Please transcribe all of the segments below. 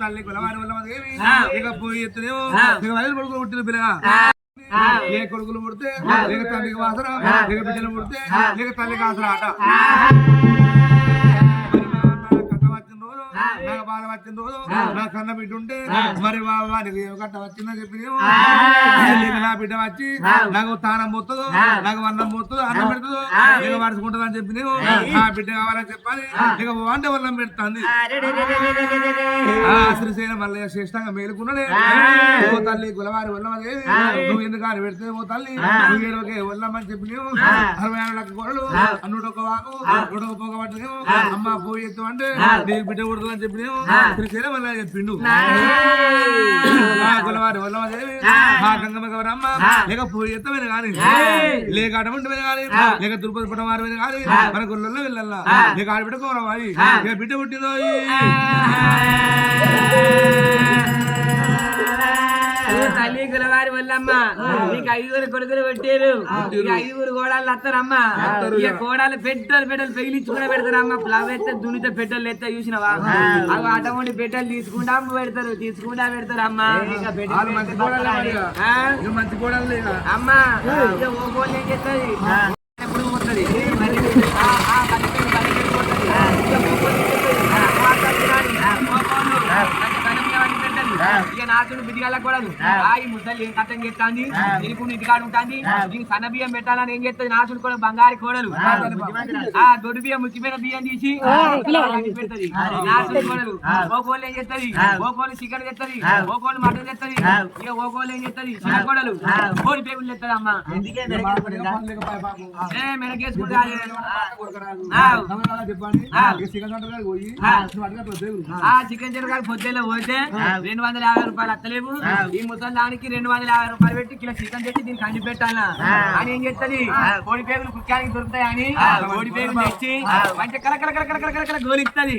తల్లి కులవాడి వల్ల ఇక పోయి ఎత్తునేమో ఇక వయలు కొడుకులు పుట్టిన పిల్లగా ఏ కొడుకులు పుడితే ఇక తల్లికి వాసన ఇక బిడ్డలు పుడితే ఇక తల్లికి ఆసరా ఆట నాకు బాధ వచ్చిన రోజు నా కన్న బిడ్డ ఉంటే మరి వాడికి గట్ట వచ్చిందని చెప్పి నా బిడ్డ వచ్చి నాకు తానం పోతుందో నాకు అన్నం పోతుందో అన్నం పెడుతుందో ఇక పడుచుకుంటుంది అని చెప్పి ఆ బిడ్డ కావాలని చెప్పాలి ఇక వంట వల్లం పెడుతుంది శ్రీశైలం మళ్ళీ శ్రేష్టంగా మేలుకున్నాడే ఓ తల్లి కులవారి వల్లమదేవి నువ్వు ఎందుకు అని పెడితే ఓ తల్లి నువ్వు ఏడవకే వల్లమని చెప్పి 66 లక్షల గొడవలు 101 వాకు 101 పొగ పట్టదేమో అమ్మ పోయి ఎత్తు అంటే నీకు బిడ్డ కొడుతుందని చెప్పి శ్రీశైలం వల్ల చెప్పిండు గొల్లవారి వల్లదేవి మా గంగమ్మ గౌరమ్మ లేక పోయి ఎత్తమైన కానీ లేక అటువంటి మీద కానీ లేక తిరుపతి పుట్ట వారి మీద కానీ మన గొల్లలో వెళ్ళల్లా లేక ఆడబిడ్డ గౌరవాయి లేక బిడ్డ పుట్టిందో తల్లి గులవారి వల్లమ్మ నీకు 5 కొడుకులు పెట్టారు ఇక 5 కోడాలు వస్తారమ్మా ఇక కోడాలు పెట్టలు పెగిలించుకునే పెడతారమ్మా ప్లవ్ ఎత్తే దునితే పెట్టలు ఎత్తే చూసినవా అవి అటువంటి పెట్టలు తీసుకుంటా పెడతారు అమ్మా మంచి కోడలు అమ్మా ఇక ఓ కోళ్ళు ఏం చేస్తుంది ఎప్పుడు పోతుంది ఇక నాచుడు బిడ్డగాల కూడా ఈ ముసలి ఏం కట్టం చేస్తాంది నీకు ఇంటికాడు ఉంటుంది నీకు సన్న బియ్యం పెట్టాలని ఏం చేస్తుంది నాచుడు కూడా బంగారు కోడలు దొడ్డు బియ్యం ముచ్చిపోయిన బియ్యం తీసి పెడుతుంది నాచుడు కోడలు ఓ కోళ్ళు ఏం చేస్తుంది ఓ కోళ్ళు చికెన్ తెస్తుంది ఓ కోళ్ళు మటన్ తెస్తుంది ఇక ఓ కోళ్ళు ఏం చేస్తుంది చిన్న కోడలు కోడి పేగులు తెస్తుంది అమ్మ మెనకేసుకుంటా చికెన్ చెరుకు పొద్దులో పోతే 250 రూపాయలు అత్తలేవు ఈ ముసలానికి 250 రూపాయలు పెట్టి కిలో చికెన్ తెచ్చి దీనికి కండి పెట్టాలా అని ఏం చేస్తుంది కోడి పేగులు కుక్కానికి దొరుకుతాయి అని కోడి పేగులు తెచ్చి మంచి కలకల గోలిస్తుంది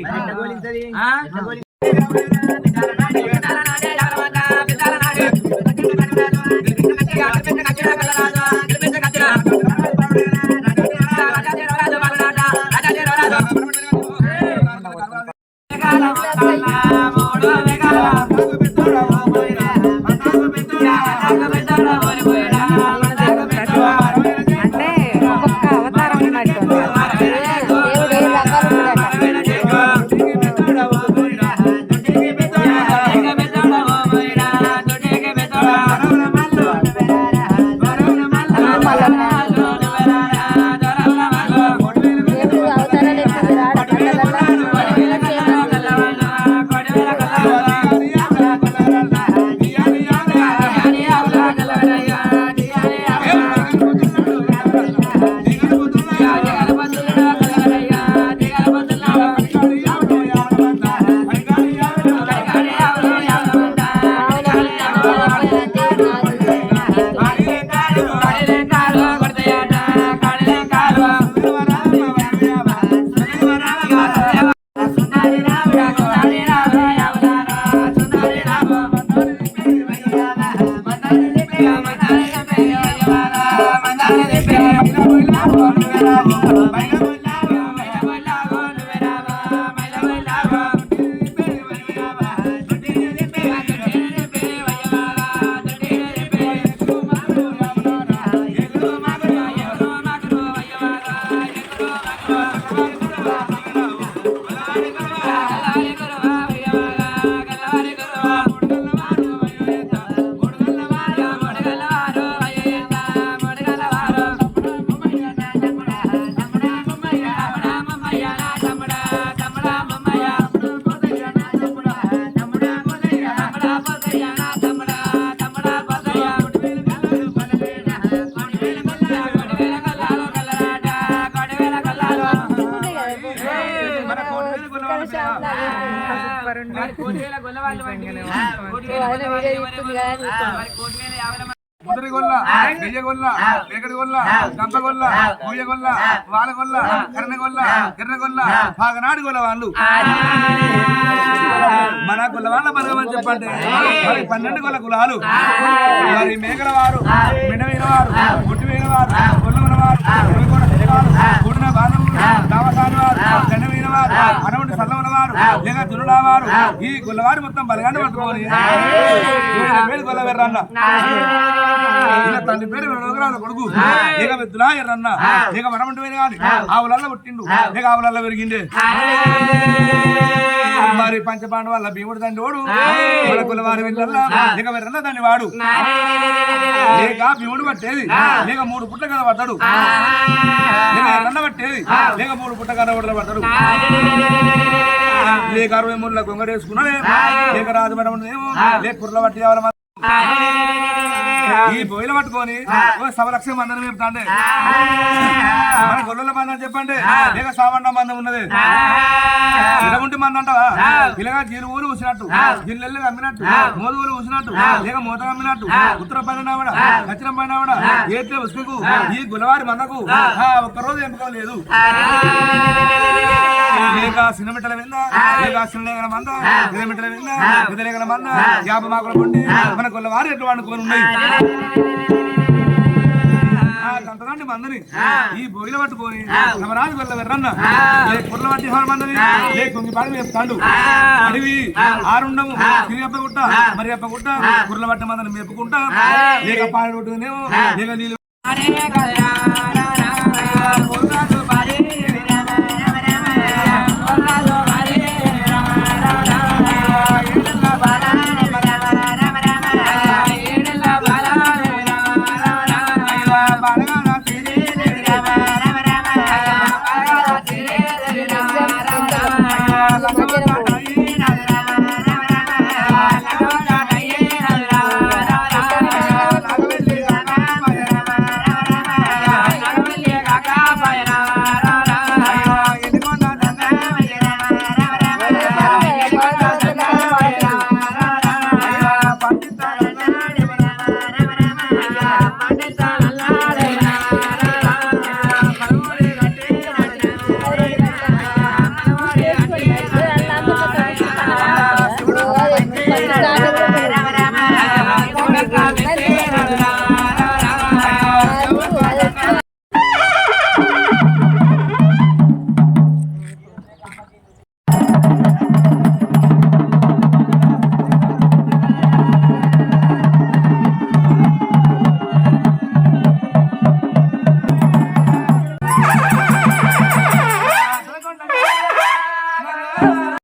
ముదరి గొల్ల నెయ్య గొల్ల వేగడి గొల్ల కంప గొల్ల మూయ గొల్ల వాల గొల్ల కర్ణ గొల్ల ఎర్ర గొల్ల పాగనాడు గొల్ల వాళ్ళు మన గొల్ల వాళ్ళ బలగమని చెప్పండి మరి 12 గొల్ల కులాలు మరి మేకల వారు మిడమైన వారు ఒట్టిమైన వారు గొల్లమైన వారు కూడిన బాధలు దావసాని వారు గండమైన వారు అనవంటి సల్లవన వారు లేక దురులా వారు ఈ గొల్లవారు మొత్తం బలగాన్ని పట్టుకోని గొల్ల వెర్రన్న తండ్రి పేరు రోగరాల కొడుకు లేక పెద్దులా ఎర్రన్న లేక మనమంటమైన కానీ ఆవులల్లో పుట్టిండు లేక ఆవులల్లో పెరిగిండే మరి పంచపాండవాళ్ళ భీముడు తండ్రి వాడు మన కులవారి వెళ్ళల్లా లేక వెర్రన్న తండ్రి వాడు లేక భీముడు పట్టేది లేక 3 పుట్ల కథ పడతాడు లేక ఎర్రన్న పట్టేది లేక 3 పుట్ల కథ పడతాడు లేక 63 గొంగడేసుకున్నాడే లేక రాజు మనమేమో లేక కుర్ల పట్టి ఈ బొయ్యిలు పట్టుకొని ఓ సవలక్ష మందనం చెప్తాండే మన గొల్లల మందం చెప్పండి లేక సామాన్య మందం ఉన్నది ఇడగుంటి మంది అంటావా ఇలాగా జీలు ఊరు ఊసినట్టు జిల్లెల్లు అమ్మినట్టు మోదు ఊరు ఊసినట్టు లేక మూత అమ్మినట్టు ఉత్తర పైన దక్షిణ పైన ఏట్లే ఉసుకు ఈ గులవారి మందకు ఒక్కరోజు ఎంపిక లేదు లేక సినిమిటల విందా లేక సినిమా మంద సినిమిటల విందా విధలేగల మంద యాభ మాకుల పండి మన గొల్లవారి ఎట్లా వండుకొని ఉన్నాయి అంతలాంటి మందని ఈ బొయ్యిలు పట్టుకొని నవరాజు గొల్ల వెర్రన్న కుర్రల పట్టి మందని లే కొంగి పాడి చెప్తాడు అడివి ఆరుండము తిరిగప్పగుట్ట మరి అప్పగుట్ట కుర్రల పట్టి మందని మెప్పుకుంటా లేక పాడి కొట్టుకునేమో లేక నీళ్ళు